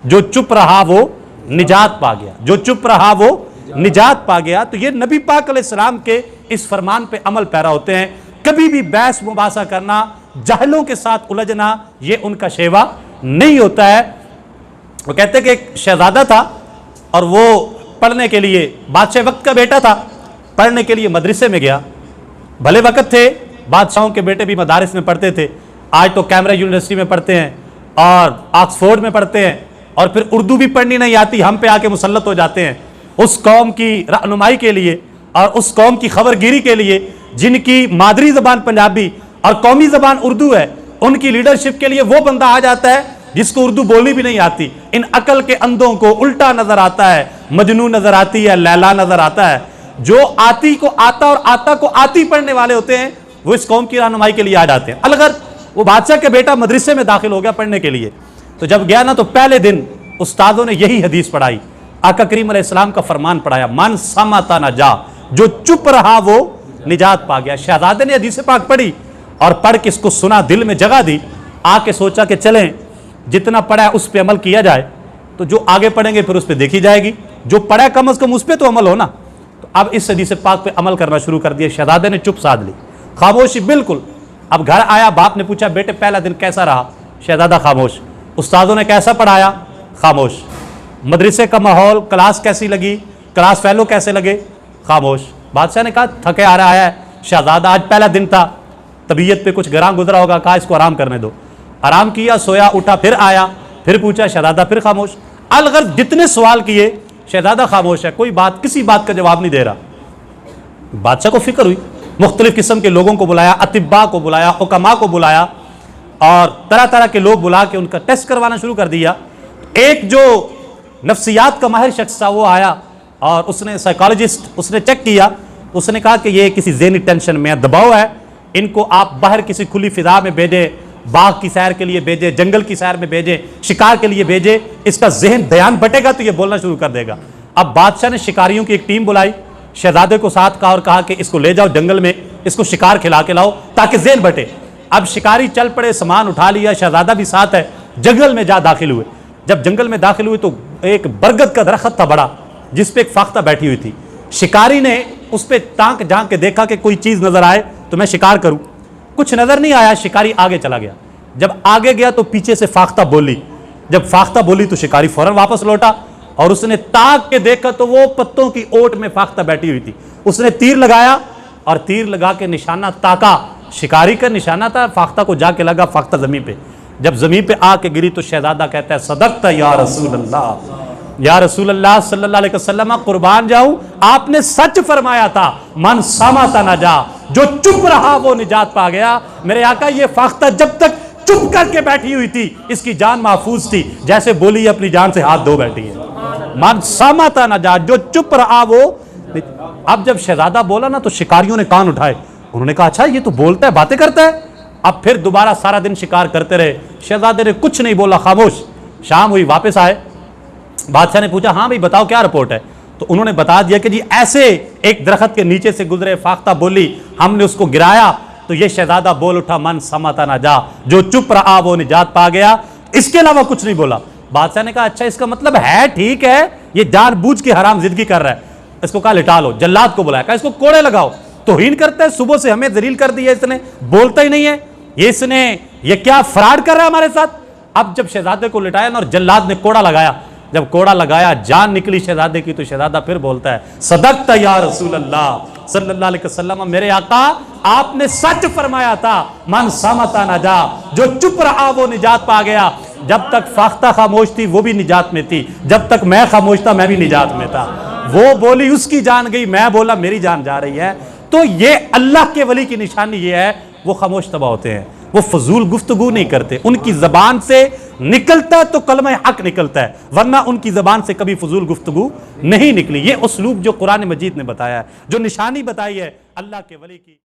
जो चुप रहा वो निजात पा गया, जो चुप रहा वो निजात पा गया। तो ये नबी पाक अलैहिस्सलाम के इस फरमान पे अमल पैरा होते हैं। कभी भी बहस मुबासा करना, जाहिलों के साथ उलझना, ये उनका शेवा नहीं होता है। वो कहते हैं कि एक शहजादा था और वो पढ़ने के लिए, बादशाह वक्त का बेटा था, पढ़ने के लिए मदरसे में गया। भले वक्त थे, बादशाहों के बेटे भी मदारिस में पढ़ते थे। आज तो कैमरा यूनिवर्सिटी में पढ़ते हैं और ऑक्सफोर्ड में पढ़ते हैं, और फिर उर्दू भी पढ़नी नहीं आती, हम पे आके मुसल्लत हो जाते हैं। उस कौम की रहनुमाई के लिए और उस कौम की खबरगिरी के लिए जिनकी मादरी ज़बान पंजाबी और कौमी ज़बान उर्दू है, उनकी लीडरशिप के लिए वो बंदा आ जाता है जिसको उर्दू बोलनी भी नहीं आती। इन अकल के अंधों को उल्टा नजर आता है, मजनू नजर आती है, लैला नजर आता है। जो आती को आता और आता को आती पढ़ने वाले होते हैं, वो इस कौम की रहनुमाई के लिए आ जाते हैं। अलगर वो बादशाह के बेटा मदरसे में दाखिल हो गया पढ़ने के लिए, तो जब गया ना, तो पहले दिन उस्तादों ने यही हदीस पढ़ाई, आका करीम अलैहिस्सलाम का फरमान पढ़ाया, मन समाता ना जा, जो चुप रहा वो निजात पा गया। शहजादे ने हदीस पाक पढ़ी और पढ़ के इसको सुना, दिल में जगह दी, आके सोचा कि चलें जितना पढ़ा है उस पर अमल किया जाए, तो जो आगे पढ़ेंगे फिर उस पर देखी जाएगी, जो पढ़ा कम अज कम उस पर तो अमल हो ना। तो अब इस हदीस पाक पे अमल करना शुरू कर दिया। शहजादे ने चुप साध ली, खामोशी बिल्कुल। अब घर आया, बाप ने पूछा, बेटे पहला दिन कैसा रहा? शहजादा खामोश। उस्तादों ने कैसा पढ़ाया? खामोश। मदरसे का माहौल, क्लास कैसी लगी, क्लास फेलो कैसे लगे? खामोश। बादशाह ने कहा, थके आ रहा है शहजादा, आज पहला दिन था, तबीयत पे कुछ गरां गुजरा होगा, कहा इसको आराम करने दो। आराम किया, सोया, उठा, फिर आया, फिर पूछा, शहजादा फिर खामोश। अलगर्ज जितने सवाल किए, शहजादा खामोश है, कोई बात, किसी बात का जवाब नहीं दे रहा। बादशाह को फिक्र हुई, मुख्तलिफ किस्म के लोगों को बुलाया, अतिब्बा को बुलाया, हुक्मा को बुलाया, और तरह तरह के लोग बुला के उनका टेस्ट करवाना शुरू कर दिया। एक जो नफ्सियात का माहिर शख्स था वो आया और उसने, साइकोलॉजिस्ट, उसने चेक किया, उसने कहा कि ये किसी ज़हनी टेंशन में, दबाव है, इनको आप बाहर किसी खुली फिजा में भेजें, बाग की सैर के लिए भेजें, जंगल की सैर में भेजें, शिकार के लिए भेजें, इसका जहन ध्यान बटेगा तो ये बोलना शुरू कर देगा। अब बादशाह ने शिकारियों की एक टीम बुलाई, शहजादे को साथ कहा और कहा कि इसको ले जाओ जंगल में, इसको शिकार खिला के लाओ ताकि जहन बटे। अब शिकारी चल पड़े, सामान उठा लिया, शहजादा भी साथ है, जंगल में जा दाखिल हुए। जब जंगल में दाखिल हुए तो एक बरगद का दरख्त था बड़ा, जिस पे एक फाख्ता बैठी हुई थी। शिकारी ने उस पर ताक झांक के देखा कि कोई चीज नजर आए तो मैं शिकार करूं। कुछ नजर नहीं आया, शिकारी आगे चला गया। जब आगे गया तो पीछे से फाख्ता बोली। जब फाख्ता बोली तो शिकारी फौरन वापस लौटा और उसने ताक के देखा तो वो पत्तों की ओट में फाख्ता बैठी हुई थी। उसने तीर लगाया और तीर लगा के निशाना ताका, शिकारी का निशाना था, फाख्ता को जाके लगा, फाख्ता जमीन पे। जब जमीन पे आके गिरी तो शहजादा कहता है, सदकता या रसूल अल्लाह, या रसूल अल्लाह सल्लल्लाहु अलैहि वसल्लम, कुर्बान जाऊं, आपने सच फरमाया था, मन समाता ना जा, जो चुप रहा वो निजात पा गया। मेरे आका, ये फाख्ता जब तक चुप करके बैठी हुई थी, इसकी जान महफूज थी, जैसे बोली अपनी जान से हाथ धो बैठी है। मन समाता ना जा, जो चुप रहा वो। अब जब शहजादा बोला ना तो शिकारियों ने कान उठाए, उन्होंने कहा, अच्छा ये तो बोलता है, बातें करता है। अब फिर दोबारा सारा दिन शिकार करते रहे, शहजादे ने कुछ नहीं बोला, खामोश। शाम हुई, वापस आए, बादशाह ने पूछा, हाँ भाई बताओ क्या रिपोर्ट है? तो उन्होंने बता दिया कि जी ऐसे एक दरख्त के नीचे से गुजरे, फाख्ता बोली, हमने उसको गिराया तो ये शहजादा बोल उठा, मन समाता ना जा, जो चुप रहा वो निजात पा गया। इसके अलावा कुछ नहीं बोला। बादशाह ने कहा, अच्छा इसका मतलब है, ठीक है, ये जानबूझ के हराम जिंदगी कर रहा है, इसको कहा लिटा लो। जल्लाद को बुलाया, कहा इसको कोड़े लगाओ, तौहीन करता है, सुबह से हमें जलील कर दिया इसने, बोलता ही नहीं है, ये क्या फ्रॉड कर रहा है हमारे साथ। अब जब शहजादे को लिटाया ना और जल्लाद ने कोड़ा लगाया, जब कोड़ा लगाया, जान निकली शहजादे की, तो शहजादा फिर बोलता है, सदकता या रसूल अल्लाह सल्लल्लाहु अलैहि वसल्लम, मेरे आका आपने सच फरमाया था, मन समाता ना जा, जो चुप रहा वो निजात पा गया। जब तक फाख्ता खामोश थी वो भी निजात में थी, जब तक मैं खामोश था मैं भी निजात में था। वो बोली उसकी जान गई, मैं बोला मेरी जान जा रही है। तो ये अल्लाह के वली की निशानी ये है, वो खामोश तबाह होते हैं, वो फजूल गुफ्तगू नहीं करते, उनकी जबान से निकलता है तो कलमा हक निकलता है, वरना उनकी जबान से कभी फजूल गुफ्तगू नहीं निकली। ये उसलूब जो कुरान मजीद ने बताया है, जो निशानी बताई है अल्लाह के वली की।